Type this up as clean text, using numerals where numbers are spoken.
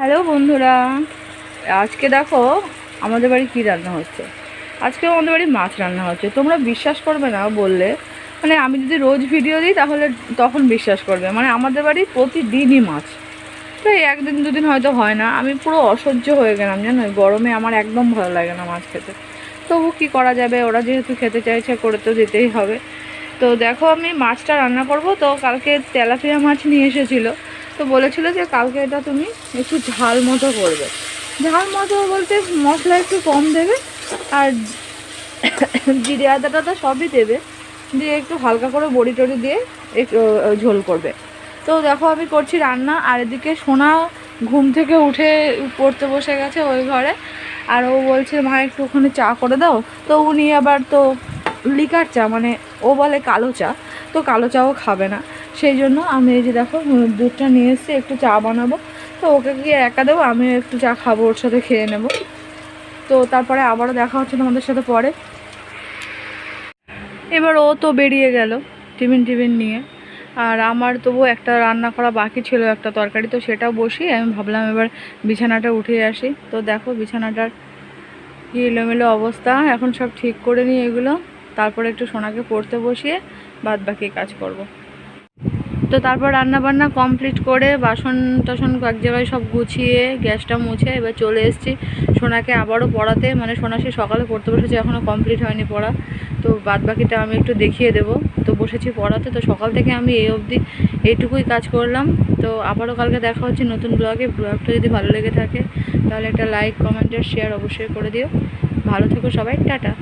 Hello বন্ধুরা, আজকে দেখো আমাদের বাড়ি কী রান্না হচ্ছে। আজকে আমাদের বাড়ি মাছ রান্না হচ্ছে। তোমরা বিশ্বাস করবে না বললে, মানে আমি যদি রোজ ভিডিও দিই তাহলে তখন বিশ্বাস করবে। মানে আমাদের বাড়ি প্রতিদিনই মাছ। তো এই একদিন দুদিন হয়তো হয় না। আমি পুরো অসহ্য হয়ে গেলাম, জানো, গরমে আমার একদম ভালো লাগে না মাছ খেতে। তবু কী করা যাবে, ওরা যেহেতু খেতে চাইছে করে তো দিতেই হবে। তো দেখো আমি মাছটা রান্না করব। তো কালকে তেলাপিয়া মাছ নিয়ে এসেছিলো, তো বলেছিল যে কালকে এটা তুমি একটু ঝাল মতো করবে। ঝাল মতো বলতে মশলা একটু কম দেবে, আর জিরে আদা টাদা সবই দেবে, দিয়ে একটু হালকা করে বড়ি টড়ি দিয়ে একটু ঝোল করবে। তো দেখো আমি করছি রান্না, আর এদিকে সোনা ঘুম থেকে উঠে পড়তে বসে গেছে ওই ঘরে। আর ও বলছে মা একটু ওখানে চা করে দাও। তো উনি আবার তো লিকার চা, মানে ও বলে কালো চা, তো কালো চাও খাবে না। সেই জন্য আমি এই যে দেখো দুধটা নিয়ে এসেছি, একটু চা বানাবো। তো ওকে গিয়ে একা দেবো, আমিও একটু চা খাবো, ওর সাথে খেয়ে নেব। তো তারপরে আবারও দেখা হচ্ছে তোমাদের সাথে পরে। এবার ও তো বেরিয়ে গেল টিফিন টিফিন নিয়ে। আর আমার তবু একটা রান্না করা বাকি ছিল, একটা তরকারি, তো সেটাও বসিয়ে আমি ভাবলাম এবার বিছানাটা উঠিয়ে আসি। তো দেখো বিছানাটার কি এলোমেলো অবস্থা, এখন সব ঠিক করে নিই এগুলো। তারপরে একটু সোনাকে পড়তে বসিয়ে বাদ বাকি কাজ করব। তো তারপর রান্না বান্না কমপ্লিট করে বাসন টাসন এক জায়গায় সব গুছিয়ে গ্যাসটা মুছে এবার চলে এসেছি সোনাকে আবারও পড়াতে। মানে সোনা সে সকালে পড়তে বসেছে, এখনও কমপ্লিট হয়নি পড়া। তো বাদ বাকিটা আমি একটু দেখিয়ে দেবো। তো বসেছি পড়াতে। তো সকাল থেকে আমি এই অবধি এইটুকুই কাজ করলাম। তো আবারও কালকে দেখা হচ্ছে নতুন ব্লগে। ব্লগটা যদি ভালো লেগে থাকে তাহলে একটা লাইক, কমেন্ট আর শেয়ার অবশ্যই করে দিও। ভালো থেকো সবাই, টাটা।